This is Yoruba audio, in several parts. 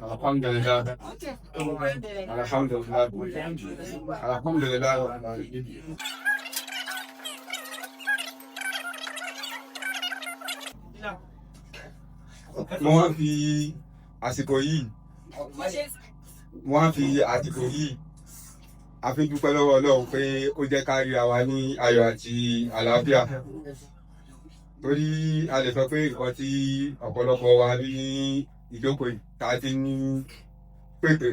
Alhamdulillah. Alhamdulillah. Alhamdulillah. Mo wá fi àsìkò yìí a fi dúpẹ́ lọ́wọ́ Ọlọ́run pé ó jẹ́ ká ríra wa ní ayọ̀ àti àlàáfíà. Torí a lè sọ pé nǹkan tí ọ̀pọ̀lọpọ̀ wa ní ìjókòó yìí tá a ti ní pèpè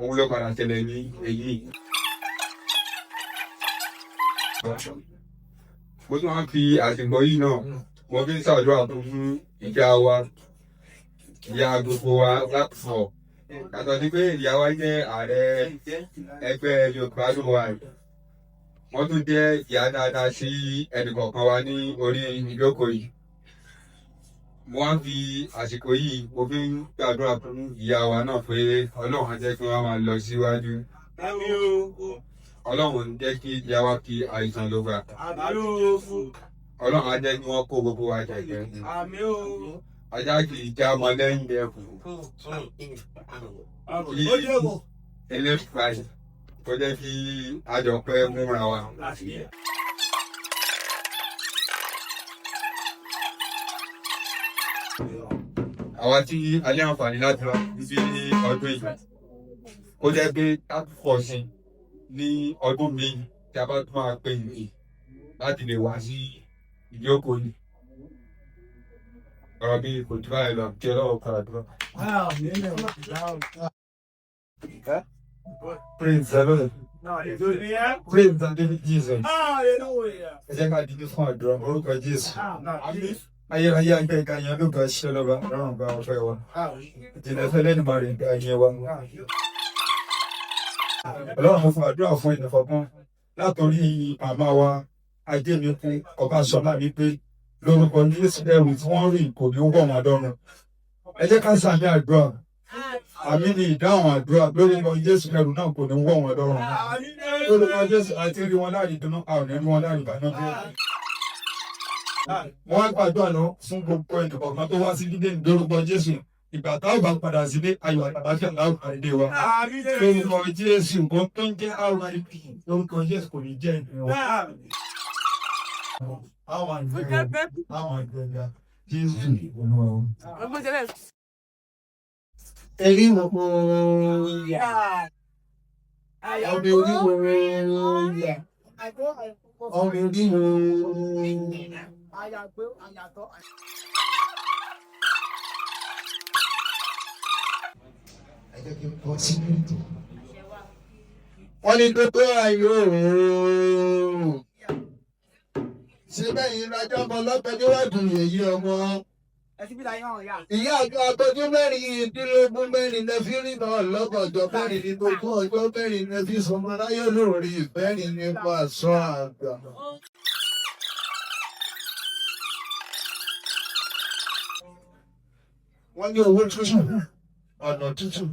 òun ló padà ṣẹlẹ̀ ní èyí. Mo tún wá fi àsìkò yìí náà mo fi ń ṣàdúrà fún ìjà wa, ìyá gbogbo wa lápapọ̀. Yàtọ̀ sí pé ìyá wa jẹ́ ààrẹ ẹgbẹ́ Yorùbá ló wà yìí. Wọ́n tún jẹ́ ìyá dáadáa sí ẹnìkọ̀ọ̀kan wa ní orí ìjókòó yìí. Mo wá fi àsìkò yìí mo fi ń gbàdúrà fún ìyá wa náà pé Ọlọ́run á jẹ́ kí wọ́n máa lọ síwájú. Ọlọ́run jẹ́ kí ìyá wa fi àìsàn ló gbà. Ọlọ́run á jẹ́ kí wọ́n kó gbogbo wa jẹ̀jẹ̀. Ajá kì í já ọmọ lẹ́yìn ẹ̀kú. Eléfàì kó jẹ́ kí àjọpẹ́ múra wa. Àwa tí a ní àǹfààní láti wá sí ọdún yìí, ó jẹ́ pé ká pọ̀ sí ní ọdún míì tí a bá tún máa pè yìí láti lè wá sí ìjókòó yìí. Ọ̀rọ̀ bí kò tí báyìí lọ kí Ọlọ́run padà dúró. Praise the Lord. Praise the Lord Jesus. Ẹ jẹ́ ká dìde fún àdúrà orúkọ Jésù. Ayérayé àgbẹ̀ ìka yẹn ló ga ṣe lọ́ba lọ́rùn gba ọ̀fẹ́ wa. Ìjìnlẹ̀ fẹ́ lẹ́nu máa rìn ká yẹn wa. Ọlọ́run fún àdúrà fún ìdẹ̀fọ̀gbọ́n látọ̀rí màmá wa Adémikún Ọbáṣọlá wípé lórúkọ Jésù ẹrù tí wọ́n rìn kò ní wọ̀ wọ́n dọ́run. Ẹ jẹ́ ká sàmì àdúrà. Àmì ni ìdáhùn àdúrà lórúkọ Jésù ẹrù náà kò ní wọ̀ wọ́n dọ́run. Lórúkọ Jésù àti rí wọn láàrin dùnnú àwọn ẹni wọn láàrin ìbànújẹ́. Mo wá gbàdúrà lọ fún gbogbo ẹnìkọ̀ọ̀kan tó wá sí dídé lórúkọ Jésù. Ìgbà táwọn bá padà sílé ayọ̀ àtàbákẹ́ láwùjọ àdé wa. Lórúkọ Jésù nǹkan tó ń jẹ́ RIP lórúkọ Jésù kò ní jẹ́ ìpín wa. Àwọn àgbẹ̀dá Jésù olúwa o. Ẹ̀rí ọmọ yà. Ọmọ orí wo yà. Ọmọ orí wo yà. Wọ́n ní pé ayò ooo. Ṣé bẹ́yìn lọ́jọ́ ọmọ lọ́pẹ́ níwájú èyí ọmọ? Ìyá àjọ àtọ́jú mẹ́rin ìdílógún mẹ́rin lẹ fi rí náà lọ́gọ̀jọ́ mẹ́rin ní gbogbo ọjọ́ mẹ́rin lẹ fi sọmọ láyé lórí ìfẹ́rin nípa àṣọ àgbà. Wọ́n ní owó tútù, ọ̀nà tútù,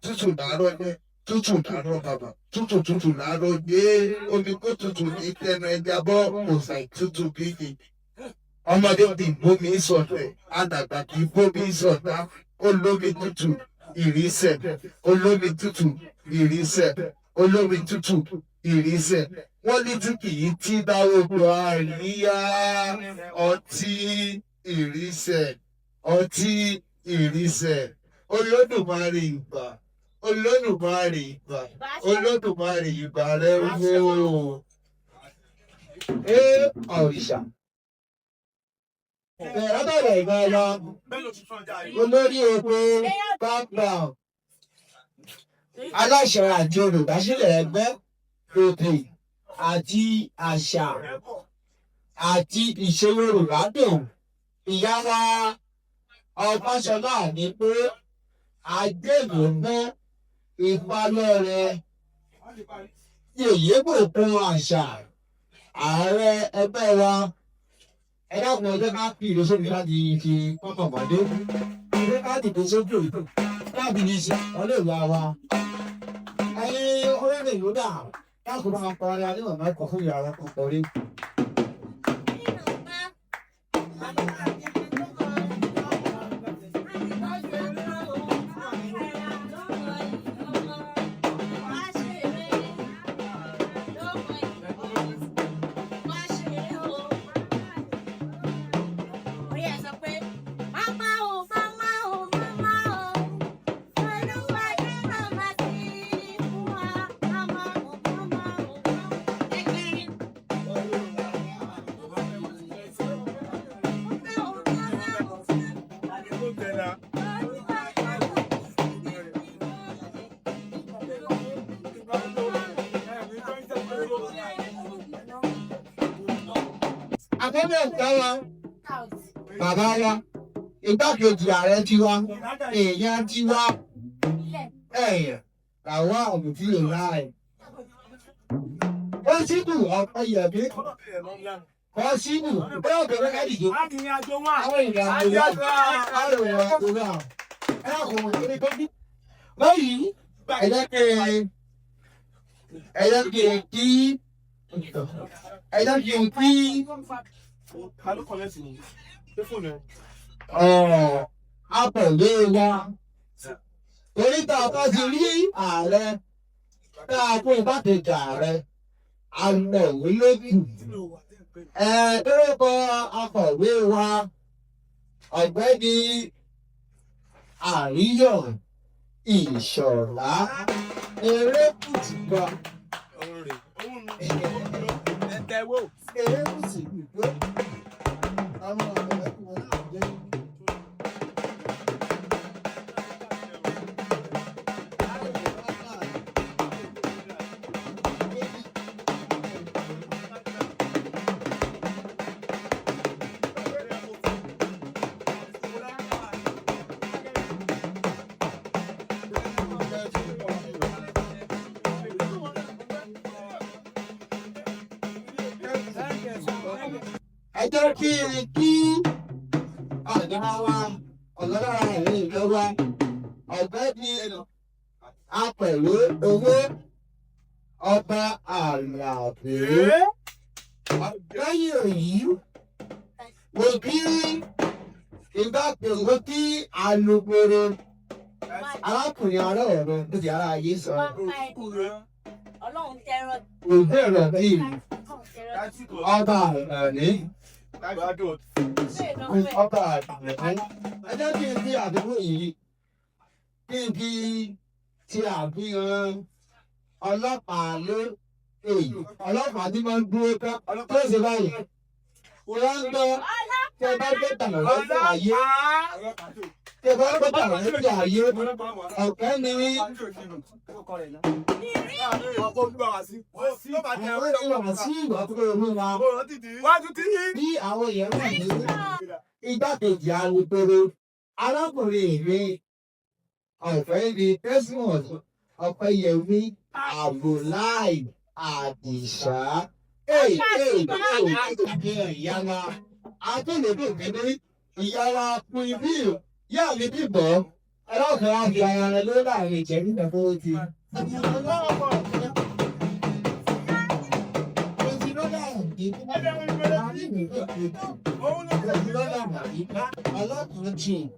tútù dàárọ̀ jẹ́, tútù dàárọ̀ bàbà, tútù dàárọ̀ jẹ́, omi kó tútù ní tẹnu ẹja bọ́, kò sàì tútù bíi. Ọmọdé ti bómi sọ̀tẹ̀, àdàgbà kì í bómi sọ̀tà, olómi tútù, ìrísẹ̀, olómi tútù, ìrísẹ̀, olómi tútù, ìrísẹ̀. Wọ́n ní tí kì í tí dáwọ́gbọ̀ àríyá, ọtí ìrísẹ̀, ọtí ìrísẹ̀. Olódùmarè ìgbà, Olódùmarè ìgbà, Olódùmarè ìgbà rẹ̀ wò. Òrìṣà. Ọ̀bẹ̀rẹ̀ ìgbà lọ, olórí oko background, aláṣẹ àti olùdásílẹ̀ ẹgbẹ́ èdè àti àṣà àti ìṣe Yorùbá dùn. Ìyá wa Ọbáṣọlá ní pé agbẹ́gbẹ̀mọ́ ìpalọ́rẹ yèyé gbòkun àṣà ààrẹ ẹgbẹ́ wa. Ẹ dákun ọjọ́ ká fi ìlú sóbi láti fi kọ́kọ̀ pàdé. Ilé ká dìbò sójú òyìnbó láti ní ìṣe ọlọ́ọ̀lá wa. Ẹyin orílẹ̀ èdè dà dákun máa parí aníwọ̀n mẹ́kọ̀ọ́ fún ìyàrá kọ̀ọ̀kan rí. gómìnà táwa bàbá wa igbákejì ààrẹ tiwa èèyàn tiwa làwọn àmùtí lè láì. ó sì dùn ọ̀pọ̀ yẹ̀mí kọ́ sínú bẹ́ẹ̀ ọ̀bẹ̀rẹ̀ kádìjọ́ àwọn ìrìn àjò náà kò wọ́n ní kọ́bí. báyìí ẹ̀jẹ̀ kí n kí apẹ̀lé wa torí tá a bá ti rí ààrẹ tá a pín igbákejì ààrẹ amọ̀wé lójú lórúkọ akọ̀wé wa ọ̀gbẹ́ni àríyọ̀ ìṣọ̀lá erékùtì gbà. erékùtì gbà. ọmọ ọ̀gbẹ́ni àjẹ́. ẹ jẹ́ kí ọ̀gá wa ọ̀gá ìlú ìjọba ọ̀gbẹ́ni apẹ̀lú owó ọba àlàbé. lẹ́yìn èyí mo kí igbákejì kí alukoro arákùnrin ará ọ̀run tó ti ara ayé sọ. òbẹ̀rẹ̀ bíi ọba àní. ọba àní. ẹ jẹ́ kí n fi àdúgbò yìí kí n fi ti àfihàn ọlọ́pàá ọlọ́pàá tí máa ń dúró tó ṣe báyìí. wọ́n ń gbọ́ tẹ bá gbé tànà lọ́sẹ̀ ayé tẹ bá gbé tànà lọ́sẹ̀ ayé ọ̀kẹ́ ni bí àwọn èèyàn wà ní igbákejì alukoro arákùnrin mi ọ̀fẹ́ ni Desmond Ọpẹ́yẹmí Abdullahi Àdìsá. ìyára adélébò kéde ìyára pin bí yá mi bíbọ̀ ẹlọ́kàn àbí ara rẹ ló láàrin ìjẹ́ nígbà tó ti. Ọlọ́kùnrin